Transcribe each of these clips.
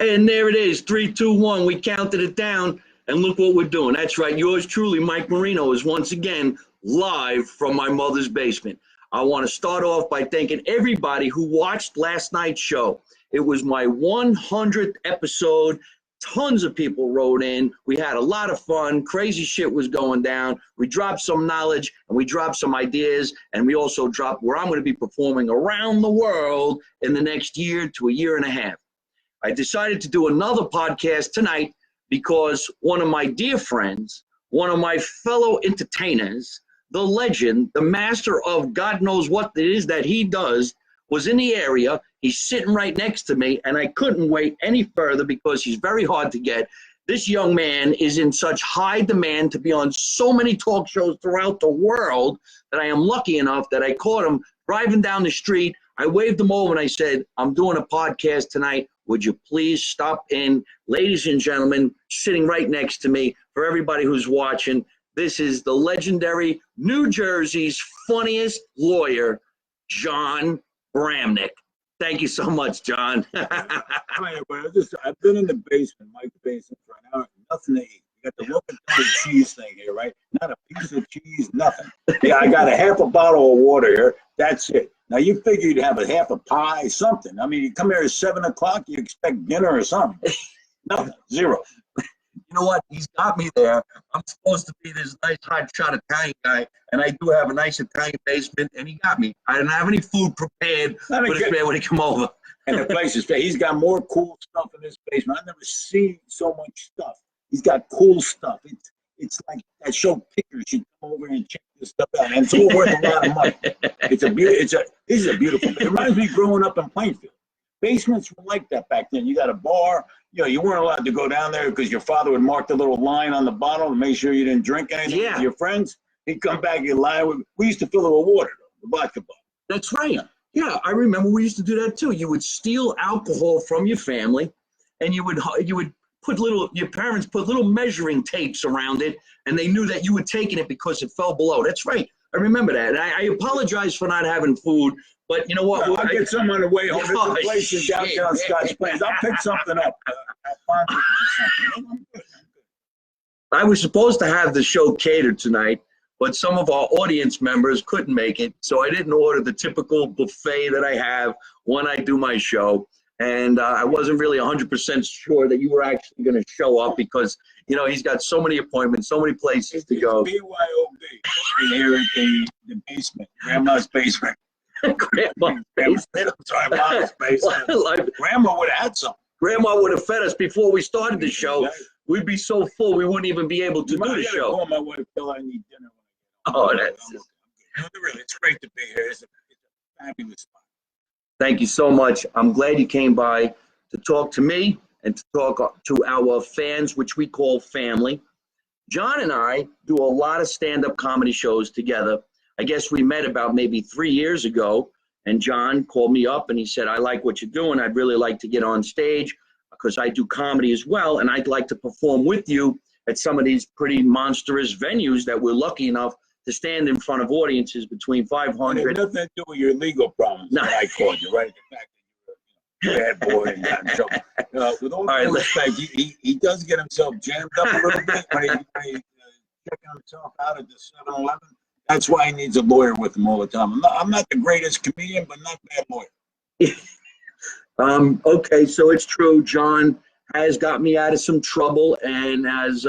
And there it is, 3, 2, 1. We counted it down, and look what we're doing. That's right. Yours truly, Mike Marino, is once again live from my mother's basement. I want to start off by thanking everybody who watched last night's show. It was my 100th episode. Tons of people wrote in. We had a lot of fun. Crazy shit was going down. We dropped some knowledge and we dropped some ideas. And we also dropped where I'm going to be performing around the world in the next year to a year and a half. I decided to do another podcast tonight because one of my dear friends, one of my fellow entertainers, the legend, the master of God knows what it is that he does, was in the area. He's sitting right next to me, and I couldn't wait any further because he's very hard to get. This young man is in such high demand to be on so many talk shows throughout the world that I am lucky enough that I caught him driving down the street. I waved him over and I said, I'm doing a podcast tonight. Would you please stop in? Ladies and gentlemen, sitting right next to me, for everybody who's watching, this is the legendary New Jersey's funniest lawyer, John Bramnick. Thank you so much, John. Hi, everybody. I've been in the basement, Mike's basement, right now. Nothing to eat. You got the local cheese thing here, right? Not a piece of cheese, nothing. Yeah, I got a half a bottle of water here. That's it. Now, you figure you'd have a half a pie, something. I mean, you come here at 7 o'clock, you expect dinner or something. Nothing. Zero. You know what? He's got me there. I'm supposed to be this nice hot shot Italian guy, and I do have a nice Italian basement, and he got me. I didn't have any food prepared for this man when he come over. And the place is, he's got more cool stuff in this basement. I've never seen so much stuff. He's got cool stuff. It's like I show pictures. You come over and check this stuff out, and it's all worth a lot of money. This is a beautiful. It reminds me of growing up in Plainfield. Basements were like that back then. You got a bar. You know, you weren't allowed to go down there because your father would mark the little line on the bottle to make sure you didn't drink anything with your friends. He'd come back and lie. We used to fill it with water, the vodka bottle. That's right. Yeah, I remember we used to do that too. You would steal alcohol from your family, and you would put your parents put little measuring tapes around it, and they knew that you were taking it because it fell below. That's right. I remember that. And I apologize for not having food, but you know what? I'll get some on the way home. There's a place in downtown Scotch Plains. I'll pick something up. I was supposed to have the show catered tonight, but some of our audience members couldn't make it, so I didn't order the typical buffet that I have when I do my show. And I wasn't really 100% sure that you were actually going to show up because, you know, he's got so many appointments, so many places to go. BYOB here at the basement, Grandma's basement. Grandma's basement. Sorry, Mom's basement. Grandma would have had something. Grandma would have fed us before we started the show. We'd be so full we wouldn't even be able to do the show. Call my wife till I need dinner. Oh, that's really, it's great to be here. It's a fabulous spot. Thank you so much. I'm glad you came by to talk to me and to talk to our fans, which we call family. John and I do a lot of stand-up comedy shows together. I guess we met about maybe 3 years ago, and John called me up and he said, I like what you're doing. I'd really like to get on stage because I do comedy as well, and I'd like to perform with you at some of these pretty monstrous venues that we're lucky enough to stand in front of audiences between 500. It had nothing to do with your legal problems. No. I called you, right? The fact that you're a bad boy and got in trouble. With all due respect, he does get himself jammed up a little bit when he's checking himself out at the 7-Eleven. That's why he needs a lawyer with him all the time. I'm not the greatest comedian, but not a bad lawyer. Okay, so it's true. John has got me out of some trouble, and as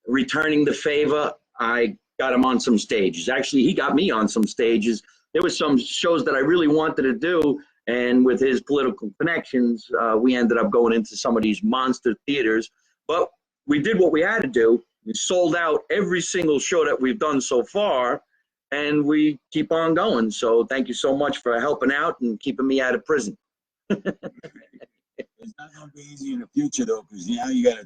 returning the favor, I got him on some stages. Actually, he got me on some stages. There were some shows that I really wanted to do, and with his political connections, we ended up going into some of these monster theaters. But we did what we had to do. We sold out every single show that we've done so far, and we keep on going. So thank you so much for helping out and keeping me out of prison. It's not going to be easy in the future, though, because now you got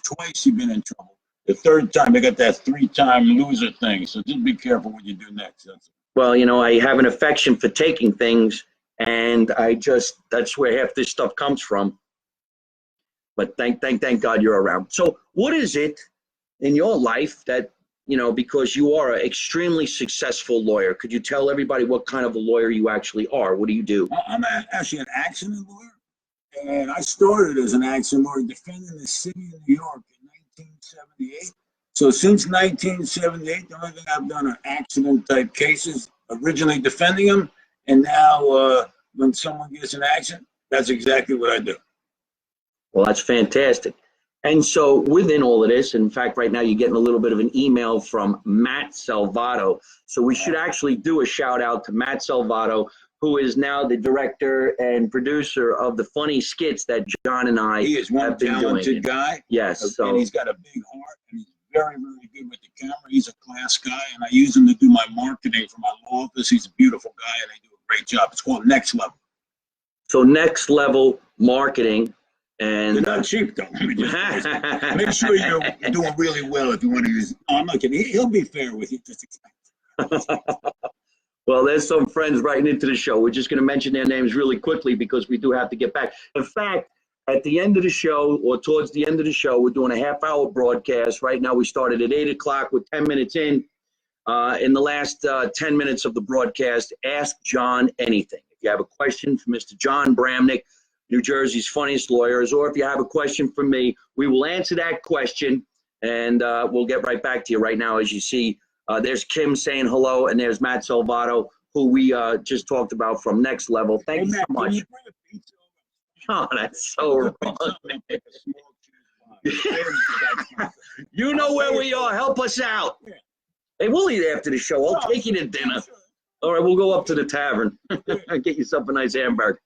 twice you've been in trouble. The third time, they got that 3-time loser thing. So just be careful what you do next. Well, you know, I have an affection for taking things, and that's where half this stuff comes from. But thank God you're around. So what is it in your life that, you know, because you are an extremely successful lawyer, could you tell everybody what kind of a lawyer you actually are? What do you do? I'm actually an accident lawyer. And I started as an accident lawyer defending the city of New York in 1978. So since 1978, the only thing I've done are accident type cases, originally defending them. And now when someone gets an accident, that's exactly what I do. Well, that's fantastic. And so within all of this, in fact, right now you're getting a little bit of an email from Matt Salvato. So we should actually do a shout out to Matt Salvato, who is now the director and producer of the funny skits that John and I He is one talented guy. Yes. And he's got a big heart, and he's very, very good with the camera. He's a class guy, and I use him to do my marketing for my law office. He's a beautiful guy, and they do a great job. It's called Next Level. So Next Level Marketing. And they're not cheap, though. Make sure you're doing really well if you want to use. No, I'm not kidding. He'll be fair with you. Just expect. Well, there's some friends writing into the show. We're just going to mention their names really quickly because we do have to get back. In fact, at the end of the show, or towards the end of the show, we're doing a half-hour broadcast. Right now, we started at 8 o'clock. We're 10 minutes in. In the last 10 minutes of the broadcast, ask John anything. If you have a question for Mr. John Bramnick, New Jersey's funniest lawyers, or if you have a question for me, we will answer that question, and we'll get right back to you. Right now, as you see, there's Kim saying hello, and there's Matt Salvato, who we just talked about from Next Level. Thank you so much. Oh, that's so wrong. You know where we are. Help us out. Hey, we'll eat after the show. I'll take you to dinner. All right, we'll go up to the tavern. Get yourself a nice hamburger.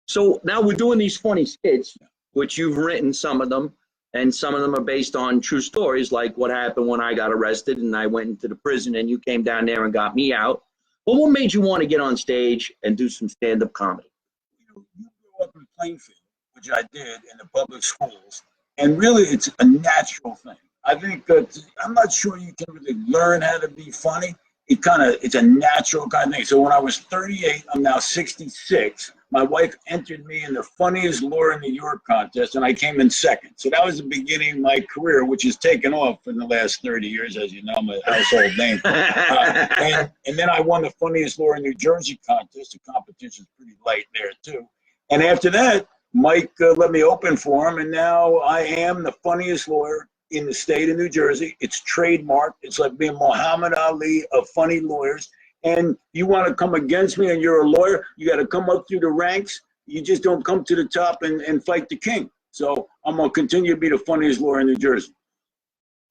So now we're doing these funny skits, which you've written some of them, and some of them are based on true stories, like what happened when I got arrested and I went into the prison and you came down there and got me out. But what made you want to get on stage and do some stand-up comedy? You grew up in Plainfield, which I did in the public schools, and really it's a natural thing. I think that I'm not sure you can really learn how to be funny. It's a natural kind of thing. So when I was 38, I'm now 66. My wife entered me in the funniest lawyer in New York contest, and I came in second. So that was the beginning of my career, which has taken off in the last 30 years, as you know, I'm a household name. And then I won the funniest lawyer in New Jersey contest. The competition's pretty light there, too. And after that, Mike let me open for him, and now I am the funniest lawyer in the state of New Jersey. It's trademarked. It's like being Muhammad Ali of funny lawyers. And you want to come against me and you're a lawyer, you got to come up through the ranks. You just don't come to the top and fight the king. So I'm going to continue to be the funniest lawyer in New Jersey.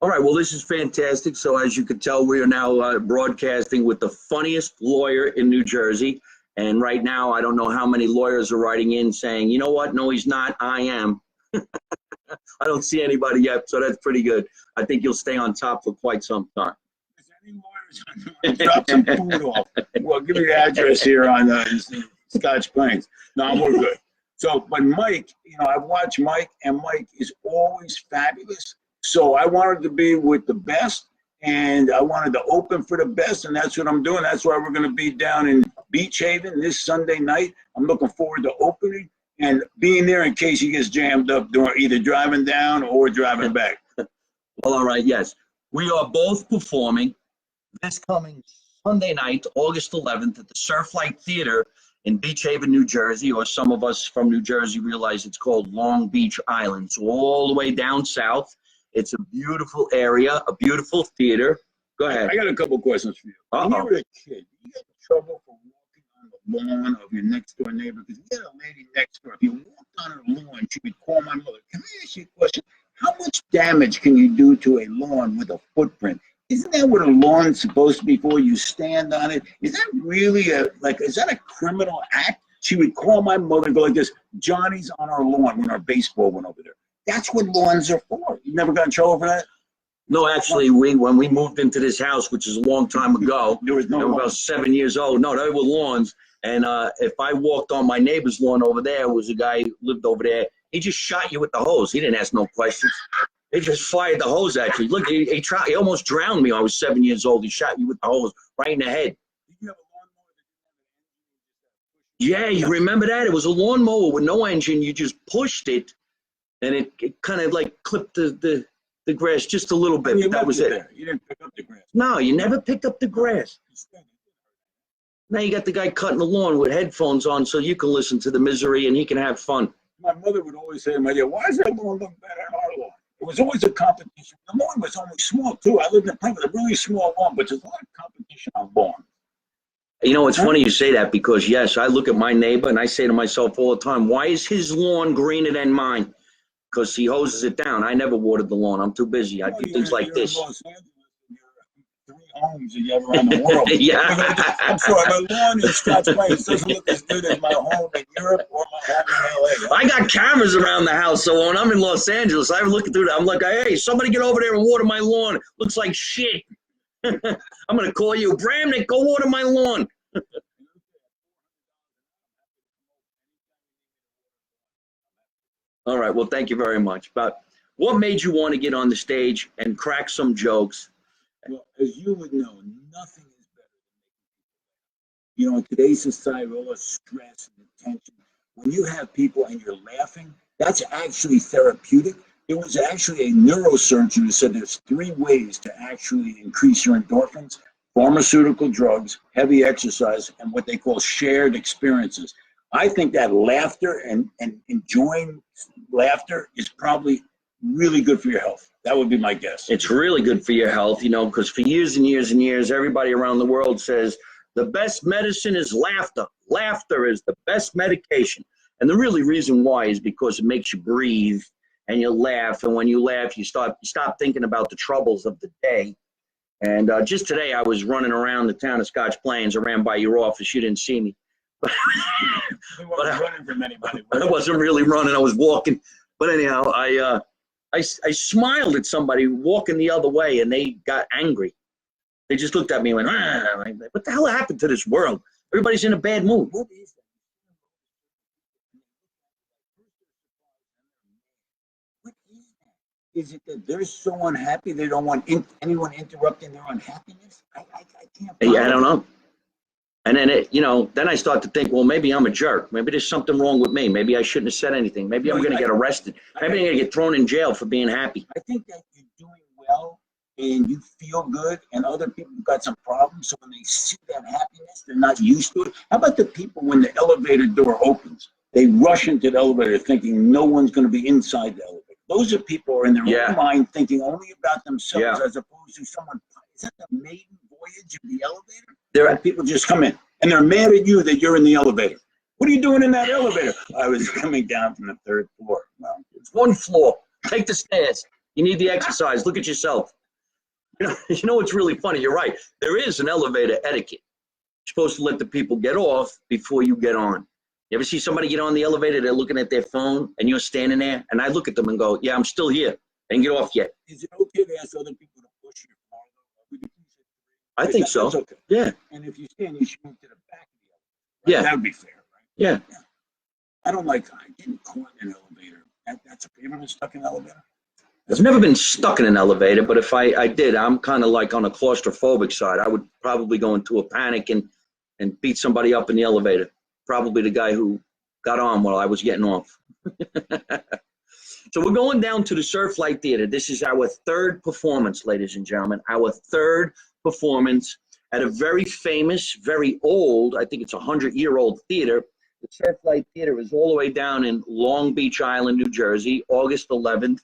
All right, well, this is fantastic. So as you can tell, we are now broadcasting with the funniest lawyer in New Jersey. And right now, I don't know how many lawyers are writing in saying, you know what? No, he's not. I am. I don't see anybody yet, so that's pretty good. I think you'll stay on top for quite some time. Is there any lawyers? Drop some food off. Well, give me the address here on Scotch Plains. No, we're good. So, but Mike, I've watched Mike, and Mike is always fabulous. So I wanted to be with the best, and I wanted to open for the best, and that's what I'm doing. That's why we're going to be down in Beach Haven this Sunday night. I'm looking forward to opening and being there in case he gets jammed up during either driving down or driving back. Well, all right, yes. We are both performing this coming Sunday night, August 11th, at the Surflight Theater in Beach Haven, New Jersey, or some of us from New Jersey realize it's called Long Beach Island. So all the way down south. It's a beautiful area, a beautiful theater. Go ahead. I got a couple questions for you. When you were a kid, you get in trouble for walking on the lawn of your next door neighbor? Because you had a lady next door. If you walked on her lawn, she would call my mother. Can I ask you a question? How much damage can you do to a lawn with a footprint? Isn't that what a lawn's supposed to be for? You stand on it. Is that really is that a criminal act? She would call my mother and go like this, Johnny's on our lawn when our baseball went over there. That's what lawns are for. You never got in trouble for that? No, actually, when we moved into this house, which is a long time ago, there was no about 7 years old. No, there were lawns. And if I walked on my neighbor's lawn over there, was a guy who lived over there. He just shot you with the hose. He didn't ask no questions. He just fired the hose at you. Look, he almost drowned me when I was 7 years old. He shot you with the hose right in the head. Did you have a lawnmower? Yeah, you remember that? It was a lawnmower with no engine. You just pushed it. And it kind of like clipped the grass just a little bit. That was it. You didn't pick up the grass. No, you never picked up the grass. Now you got the guy cutting the lawn with headphones on so you can listen to the misery and he can have fun. My mother would always say to me, why does that lawn look better than our lawn? It was always a competition. The lawn was only small, too. I lived in a place with a really small lawn, but there's a lot of competition on lawn. You know, it's funny you say that because, yes, I look at my neighbor and I say to myself all the time, why is his lawn greener than mine? Because he hoses it down. I never watered the lawn. I'm too busy. I do things like this. In Los Angeles, you're 3 homes that you have around the world. Yeah. I'm sorry, my lawn in Scotch Plains doesn't look as good as my home in Europe or my home in LA. I got cameras around the house, so when I'm in Los Angeles, I'm looking through that. I'm like, hey, somebody get over there and water my lawn. It looks like shit. I'm going to call you, Bramnick, go water my lawn. All right, well, thank you very much. But what made you want to get on the stage and crack some jokes? Well, as you would know, nothing is better than making people laugh. You know, in today's society, all the stress and the tension, when you have people and you're laughing, that's actually therapeutic. There was actually a neurosurgeon who said there's 3 ways to actually increase your endorphins: pharmaceutical drugs, heavy exercise, and what they call shared experiences. I think that laughter and enjoying laughter is probably really good for your health. That would be my guess. It's really good for your health, you know, because for years and years and years, everybody around the world says the best medicine is laughter. Laughter is the best medication. And the really reason why is because it makes you breathe and you laugh. And when you laugh, you stop thinking about the troubles of the day. And just today, I was running around the town of Scotch Plains. I ran by your office. You didn't see me. We weren't running from anybody. I wasn't really running. I was walking. But anyhow, I smiled at somebody walking the other way, and they got angry. They just looked at me and went, Like, what the hell happened to this world? Everybody's in a bad mood. What is that? What is that? Is it that they're so unhappy they don't want anyone interrupting their unhappiness? I can't. Yeah, I don't know. And then then I start to think, well, maybe I'm a jerk. Maybe there's something wrong with me. Maybe I shouldn't have said anything. Maybe I'm going to get arrested. Maybe I'm going to get thrown in jail for being happy. I think that you're doing well and you feel good, and other people have got some problems. So when they see that happiness, they're not used to it. How about the people when the elevator door opens? They rush into the elevator thinking no one's going to be inside the elevator. Those are people who are in their own mind thinking only about themselves as opposed to someone. Is that the maiden voyage of the elevator? There are people just come in and they're mad at you that you're in the elevator. What are you doing in that elevator? I was coming down from the 3rd floor. Well, it's 1 floor. Take the stairs. You need the exercise. Look at yourself. You know what's really funny? You're right. There is an elevator etiquette. You're supposed to let the people get off before you get on. You ever see somebody get on the elevator, they're looking at their phone, and you're standing there, and I look at them and go, yeah, I'm still here. I didn't get off yet. Is it okay to ask other people to push your car? I think so. That's okay. Yeah. And if you stand, you should move to the back of the elevator. Right? Yeah. That would be fair, right? Yeah. I don't like getting caught in an elevator. That's okay. You ever been stuck in an elevator? I've never been stuck in an elevator, but if I did, I'm kind of like on a claustrophobic side. I would probably go into a panic and beat somebody up in the elevator. Probably the guy who got on while I was getting off. So we're going down to the Surflight Theater. This is our 3rd performance, ladies and gentlemen. Our 3rd performance at a very famous, very old, I think it's a 100-year-old theater. The Surflight Theater is all the way down in Long Beach Island, New Jersey, August 11th.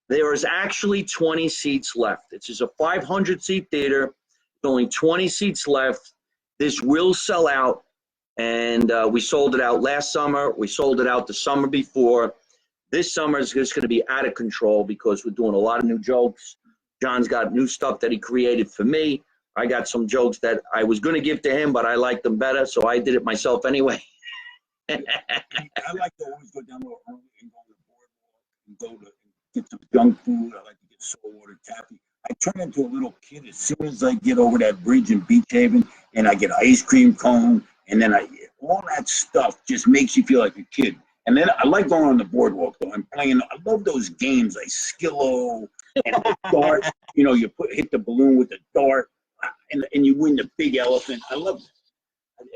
There is actually 20 seats left. This is a 500-seat theater. There's only 20 seats left. This will sell out, and we sold it out last summer. We sold it out the summer before. This summer is just going to be out of control because we're doing a lot of new jokes. John's got new stuff that he created for me. I got some jokes that I was going to give to him, but I liked them better, so I did it myself anyway. I like to always go down a little early and go to the boardwalk and go to get some junk food. I like to get saltwater taffy. I turn into a little kid as soon as I get over that bridge in Beach Haven, and I get an ice cream cone, and then all that stuff just makes you feel like a kid. And then I like going on the boardwalk, though. I'm playing. I love those games like Skillo and the dart. You know, you hit the balloon with the dart, and you win the big elephant. I love it.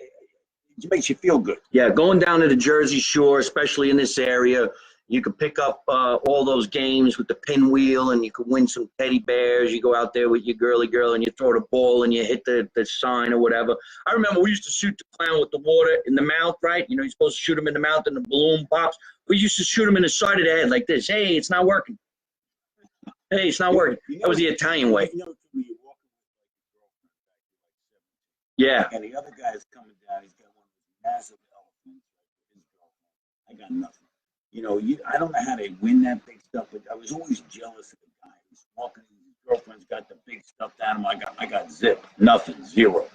It makes you feel good. Yeah, going down to the Jersey Shore, especially in this area, You could pick up all those games with the pinwheel, and you could win some teddy bears. You go out there with your girly girl, and you throw the ball, and you hit the sign or whatever. I remember we used to shoot the clown with the water in the mouth, right? You know, you're supposed to shoot him in the mouth, and the balloon pops. We used to shoot him in the side of the head like this. Hey, it's not working. Hey, it's not working. That was the Italian way. You know, when you're walking with like your girlfriend, Yeah. and the other guy's coming down, he's got one of those massive elephants, like his girlfriend. I got nothing. You know, I don't know how they win that big stuff, but I was always jealous of the guy who's walking. His girlfriend's got the big stuffed animal. I got zip, nothing, zero.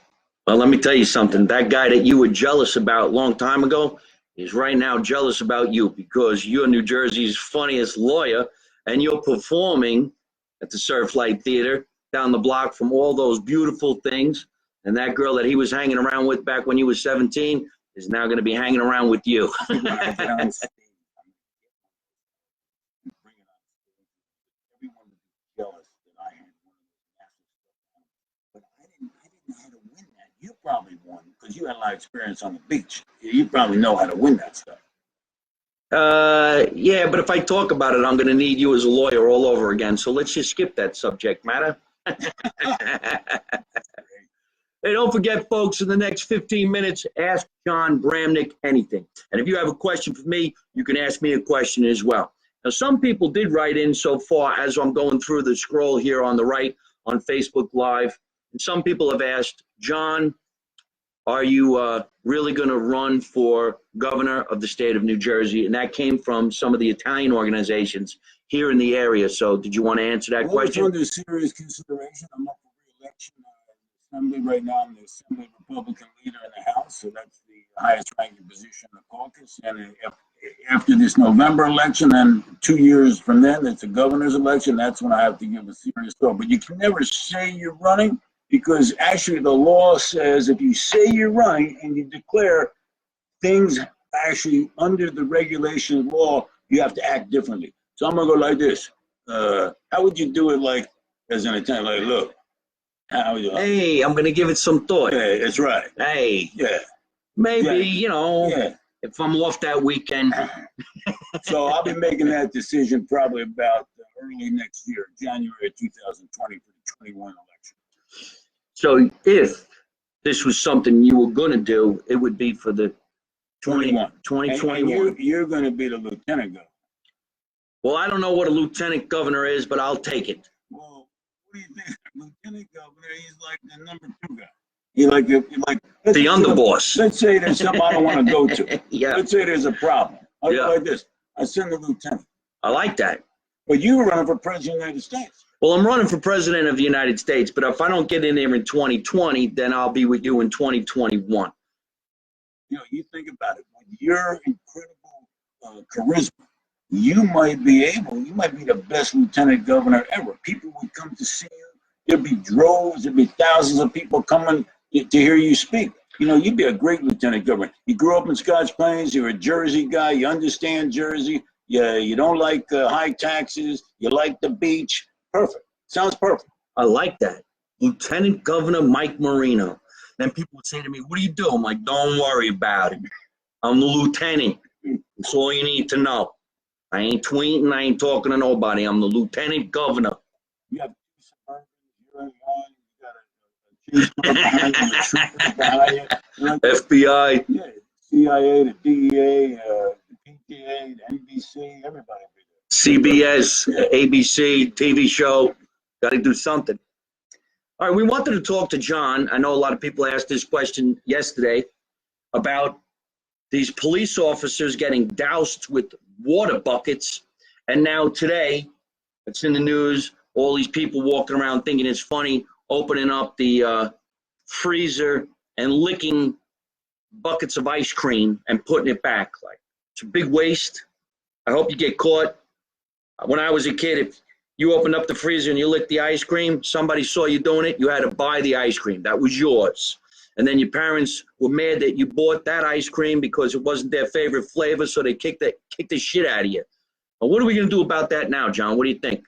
Well, let me tell you something. That guy that you were jealous about a long time ago is right now jealous about you because you're New Jersey's funniest lawyer, and you're performing at the Surflight Theater down the block from all those beautiful things. And that girl that he was hanging around with back when you were 17 is now going to be hanging around with you. Everyone was jealous that I had one of those massive stuff. But I didn't know how to win that. You probably won because you had a lot of experience on the beach. You probably know how to win that stuff. Yeah, but if I talk about it, I'm going to need you as a lawyer all over again. So let's just skip that subject matter. Hey, don't forget, folks, in the next 15 minutes, ask John Bramnick anything. And if you have a question for me, you can ask me a question as well. Now, some people did write in so far as I'm going through the scroll here on the right on Facebook Live. And some people have asked, John, are you really going to run for governor of the state of New Jersey? And that came from some of the Italian organizations here in the area. So did you want to answer that question? Under serious consideration. I'm up for re-election in the Assembly right now. I'm the Assembly Republican leader in the House, so that's the highest ranking position in the caucus. And after this November election, and 2 years from then, it's a governor's election. That's when I have to give a serious thought. But you can never say you're running, because actually the law says if you say you're running and you declare things actually under the regulation law, you have to act differently. So I'm gonna go like this. How would you do it, like as an Italian? Like, look, how would you? Hey, I'm gonna give it some thought. Yeah, that's right. Hey, yeah, maybe you know, yeah. if I'm off that weekend. So I'll be making that decision probably about early next year, January 2020 for the 21 election. So if this was something you were going to do, it would be for the 2021. And you're going to be the lieutenant governor. Well, I don't know what a lieutenant governor is, but I'll take it. Well, what do you think? Lieutenant governor, he's like the number 2 guy. He's like the underboss. Let's say there's something I don't want to go to. Yeah. Let's say there's a problem. I'll go like this. I send the lieutenant. I like that. But you were running for president of the United States. Well, I'm running for president of the United States, but if I don't get in there in 2020, then I'll be with you in 2021. You know, you think about it. With your incredible charisma, you might be the best lieutenant governor ever. People would come to see you. There'd be droves, there'd be thousands of people coming to hear you speak. You know, you'd be a great lieutenant governor. You grew up in Scotch Plains, you're a Jersey guy, you understand Jersey, you don't like high taxes, you like the beach. Perfect. Sounds perfect. I like that. Lieutenant Governor Mike Marino. Then people would say to me, what do you do? I'm like, don't worry about it. I'm the lieutenant. That's all you need to know. I ain't tweeting, I ain't talking to nobody. I'm the lieutenant governor. You have you're in line, you got a chief behind you, FBI. Yeah, CIA, the DEA, the PTA, the NBC, everybody. CBS, ABC, TV show. Got to do something. All right, we wanted to talk to John. I know a lot of people asked this question yesterday about these police officers getting doused with water buckets. And now today, it's in the news, all these people walking around thinking it's funny, opening up the freezer and licking buckets of ice cream and putting it back. Like, it's a big waste. I hope you get caught. When I was a kid, if you opened up the freezer and you licked the ice cream, somebody saw you doing it, you had to buy the ice cream. That was yours. And then your parents were mad that you bought that ice cream because it wasn't their favorite flavor, so they kicked the shit out of you. Well, what are we going to do about that now, John? What do you think?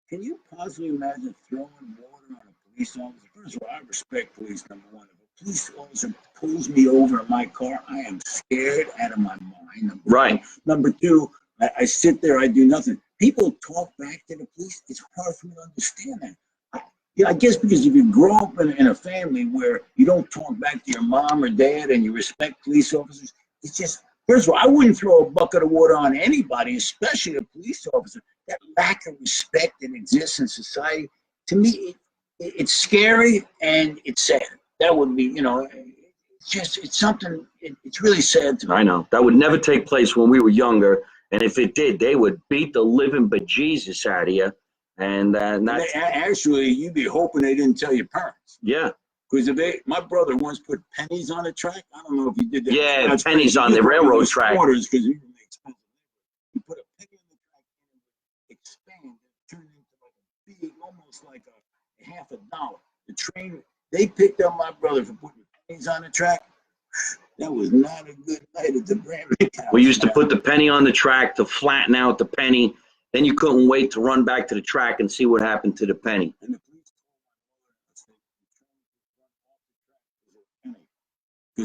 Can you possibly imagine throwing water on a police officer? First of all, I respect police, number one. If a police officer pulls me over in my car, I am scared out of my mind. Right. Number two, I sit there, I do nothing. People talk back to the police. It's hard for me to understand that. I guess because if you grow up in a family where you don't talk back to your mom or dad and you respect police officers, it's just, first of all, I wouldn't throw a bucket of water on anybody, especially a police officer. That lack of respect that exists in society, to me, it's scary and it's sad. That would be, it's something, it's really sad to me. I know. That would never take place when we were younger. And if it did, they would beat the living bejesus out of you. And that's, actually, you'd be hoping they didn't tell your parents. yeah. Because my brother once put pennies on the track. I don't know if he did that. Yeah, that's pennies crazy. on the railroad track. Because he didn't make expensive. You put a penny on the track and it would expand and turn into like a big, almost like a half a dollar. The train, they picked up my brother for putting pennies on the track. That was not a good night at the Bramnick house. We used to put the penny on the track to flatten out the penny. Then you couldn't wait to run back to the track and see what happened to the penny. And the police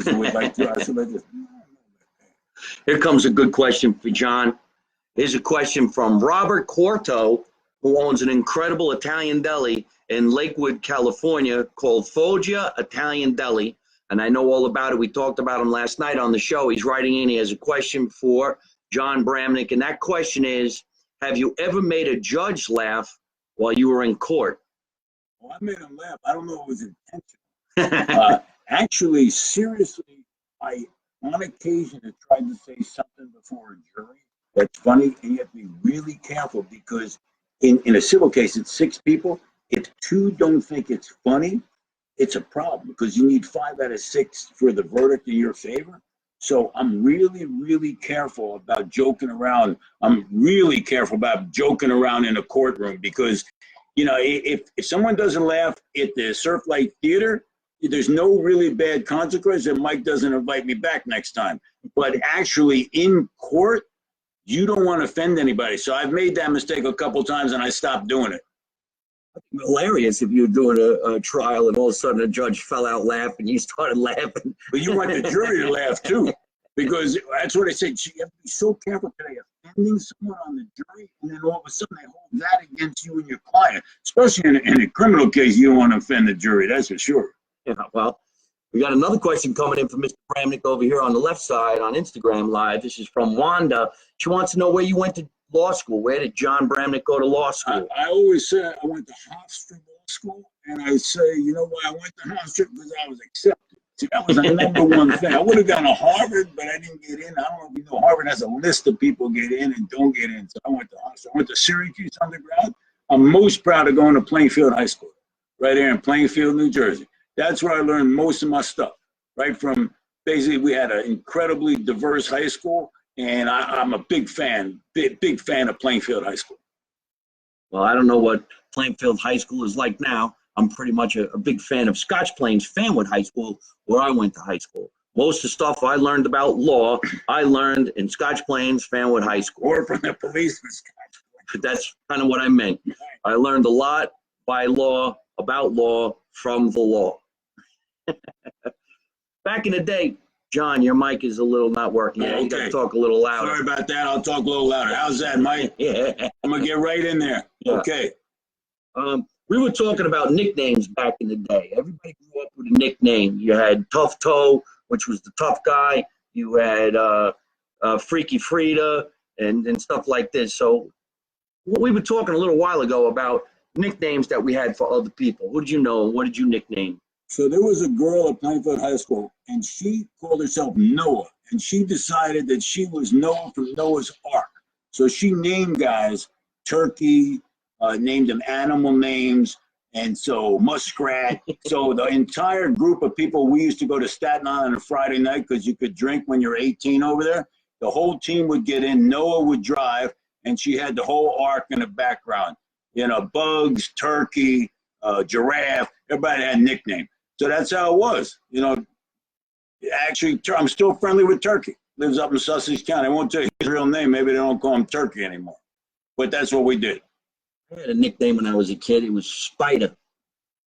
told my mother, Here comes a good question for John. Here's a question from Robert Quarto, who owns an incredible Italian deli in Lakewood, California, called Foggia Italian Deli. And I know all about it. We talked about him last night on the show. He's writing in. He has a question for John Bramnick. And that question is, have you ever made a judge laugh while you were in court? Well, I made him laugh. I don't know if it was intentional. Actually, seriously, I, on occasion, have tried to say something before a jury that's funny, and you have to be really careful because in a civil case, it's 6 people. If 2 don't think it's funny, it's a problem because you need 5 out of 6 for the verdict in your favor. So I'm really, really careful about joking around. I'm really careful about joking around in a courtroom because, if someone doesn't laugh at the Surflight Theater, there's no really bad consequence and Mike doesn't invite me back next time. But actually in court, you don't want to offend anybody. So I've made that mistake a couple times and I stopped doing it. Hilarious if you were doing a trial and all of a sudden a judge fell out laughing and you started laughing. But you want the jury to laugh too, because that's what I said. You have to be so careful today offending someone on the jury, and then all of a sudden they hold that against you and your client. Especially in a criminal case, you don't want to offend the jury. That's for sure. Yeah, well, we got another question coming in from Mr. Bramnick over here on the left side on Instagram Live. This is from Wanda. She wants to know where you went to law school. Where did John Bramnick go to law school? I always say I went to Hofstra Law School, and I say, you know why I went to Hofstra? Because I was accepted. See, that was the number one thing. I would have gone to Harvard, but I didn't get in. I don't know if you know, Harvard has a list of people get in and don't get in. So I went to Hofstra. I went to Syracuse undergrad. I'm most proud of going to Plainfield High School, right here in Plainfield, New Jersey. That's where I learned most of my stuff, right? From basically, we had an incredibly diverse high school, and I'm a big fan of Plainfield High School. Well, I don't know what Plainfield High School is like now. I'm pretty much a big fan of Scotch Plains, Fanwood High School, where I went to high school. Most of the stuff I learned about law, I learned in Scotch Plains, Fanwood High School. Or from the police for Scotch Plains. That's kind of what I meant. I learned a lot by law, about law, from the law. Back in the day, John, your mic is a little not working. Yeah, you got to talk a little louder. Sorry about that. I'll talk a little louder. How's that, Mike? Yeah. I'm going to get right in there. Yeah. Okay. We were talking about nicknames back in the day. Everybody grew up with a nickname. You had Tough Toe, which was the tough guy. You had Freaky Frida and stuff like this. So we were talking a little while ago about nicknames that we had for other people. Who did you know? What did you nickname? So there was a girl at Plainfield High School, and she called herself Noah, and she decided that she was Noah from Noah's Ark. So she named guys Turkey, named them animal names, and so Muskrat. So the entire group of people, we used to go to Staten Island on a Friday night because you could drink when you're 18 over there. The whole team would get in, Noah would drive, and she had the whole ark in the background. Bugs, turkey, giraffe, everybody had a nickname. So that's how it was. Actually, I'm still friendly with Turkey. Lives up in Sussex County. I won't tell you his real name. Maybe they don't call him Turkey anymore. But that's what we did. I had a nickname when I was a kid. It was Spider.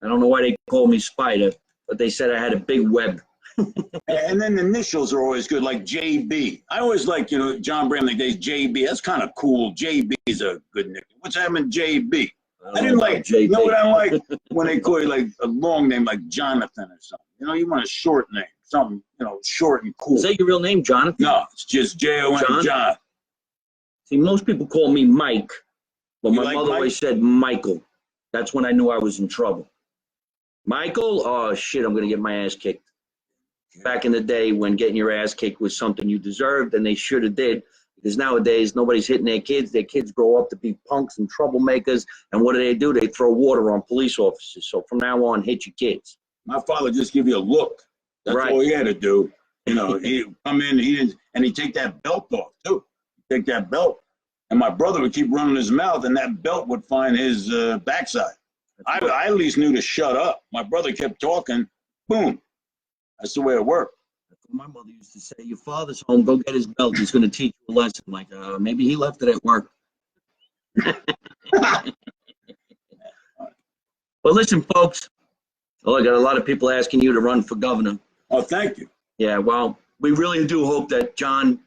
I don't know why they called me Spider, but they said I had a big web. And then the initials are always good, like JB. I always like, John Bramnick days, JB. That's kind of cool. JB is a good nickname. What's happening, JB? I didn't like, JB. You know what I like? When they call you like a long name like Jonathan or something. You want a short name, something, short and cool. Is that your real name, Jonathan? No, it's just Jon. John. See, most people call me Mike, but my mother Mike? always said Michael. That's when I knew I was in trouble. Michael? Oh, shit, I'm going to get my ass kicked. Back in the day when getting your ass kicked was something you deserved, and they should have did. Because nowadays, nobody's hitting their kids. Their kids grow up to be punks and troublemakers, and what do? They throw water on police officers. So from now on, hit your kids. My father just give you a look. That's right. All he had to do. He'd come in, he'd take that belt off, too. Take that belt. And my brother would keep running his mouth, and that belt would find his backside. I at least knew to shut up. My brother kept talking, boom. That's the way it worked. My mother used to say, your father's home, go get his belt. He's going to teach you a lesson. I'm like, maybe he left it at work. But listen, folks. I got a lot of people asking you to run for governor. Oh, thank you. Yeah, well, we really do hope that John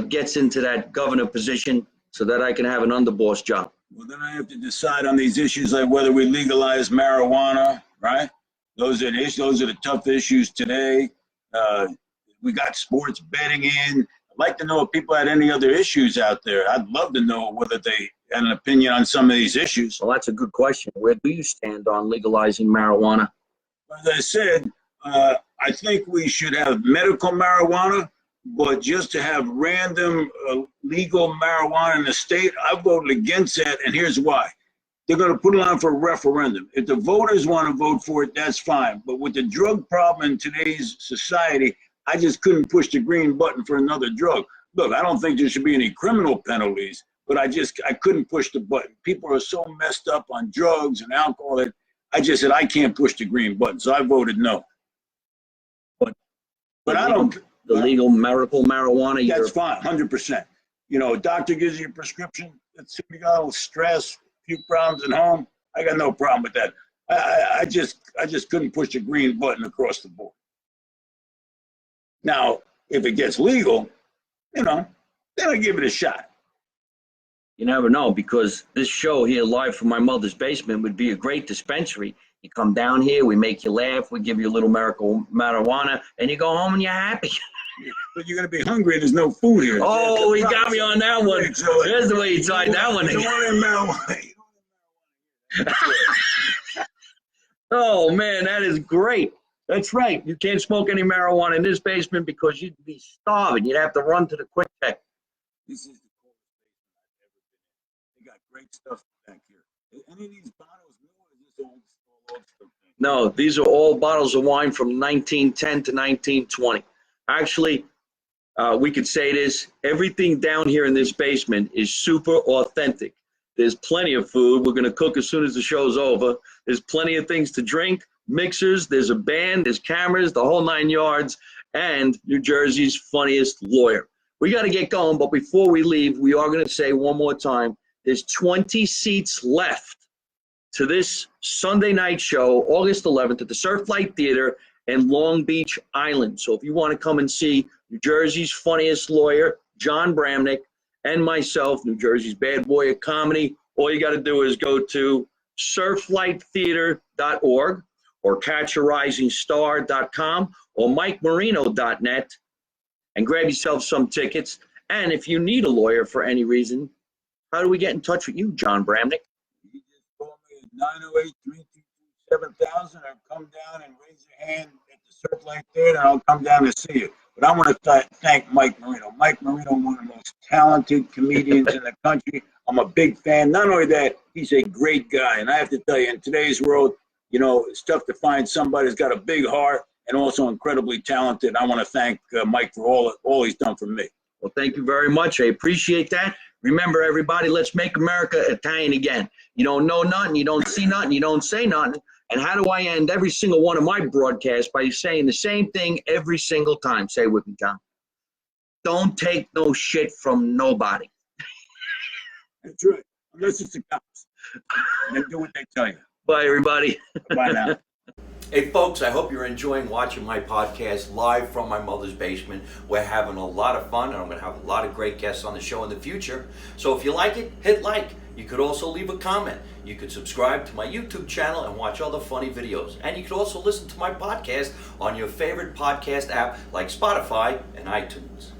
gets into that governor position so that I can have an underboss job. Well, then I have to decide on these issues like whether we legalize marijuana, right? Those are the tough issues today. We got sports betting in. I'd like to know if people had any other issues out there. I'd love to know whether they had an opinion on some of these issues. Well, that's a good question. Where do you stand on legalizing marijuana? As I said, I think we should have medical marijuana, but just to have random legal marijuana in the state, I voted against that, and here's why. They're going to put it on for a referendum. If the voters want to vote for it, that's fine. But with the drug problem in today's society, I just couldn't push the green button for another drug. Look, I don't think there should be any criminal penalties, but I couldn't push the button. People are so messed up on drugs and alcohol that I just said I can't push the green button, so I voted no. But I don't. The legal medical marijuana. That's fine, 100%. A doctor gives you a prescription. You got a little stress, few problems at home. I got no problem with that. I just couldn't push the green button across the board. Now, if it gets legal, then I give it a shot. You never know, because this show here live from my mother's basement would be a great dispensary. You come down here, we make you laugh, we give you a little marijuana, and you go home and you're happy. But you're going to be hungry and there's no food here. Oh, he got me on that one. There's the way you tied that one. Oh, man, that is great. That's right. You can't smoke any marijuana in this basement because you'd be starving. You'd have to run to the quick tech. This is the coolest basement I've ever been in. They got great stuff back here. Any of these bottles new or is this old stuff? No, these are all bottles of wine from 1910 to 1920. Actually, we could say this, everything down here in this basement is super authentic. There's plenty of food. We're going to cook as soon as the show's over. There's plenty of things to drink, mixers, there's a band, there's cameras, the whole 9 yards, and New Jersey's funniest lawyer. We got to get going, but before we leave, we are going to say one more time, there's 20 seats left to this Sunday night show, August 11th at the Surflight Theater in Long Beach Island. So if you want to come and see New Jersey's funniest lawyer, John Bramnick, and myself, New Jersey's bad boy of comedy, all you got to do is go to surflighttheater.org or catcharisingstar.com or mikemarino.net and grab yourself some tickets. And if you need a lawyer for any reason, how do we get in touch with you, John Bramnick? You just call me at 908-322-7000 or come down and raise your hand at the Surflight Theater and I'll come down to see you. But I want to thank Mike Marino. Mike Marino, one of the most talented comedians in the country. I'm a big fan. Not only that, he's a great guy. And I have to tell you, in today's world, it's tough to find somebody who's got a big heart and also incredibly talented. I want to thank Mike for all he's done for me. Well, thank you very much. I appreciate that. Remember, everybody, let's make America Italian again. You don't know nothing, you don't see nothing, you don't say nothing. And how do I end every single one of my broadcasts? By saying the same thing every single time. Say it with me, John. Don't take no shit from nobody. That's right. Unless it's the cops. Then do what they tell you. Bye, everybody. Bye now. Hey folks, I hope you're enjoying watching my podcast live from my mother's basement. We're having a lot of fun and I'm going to have a lot of great guests on the show in the future. So if you like it, hit like. You could also leave a comment. You could subscribe to my YouTube channel and watch other funny videos. And you could also listen to my podcast on your favorite podcast app like Spotify and iTunes.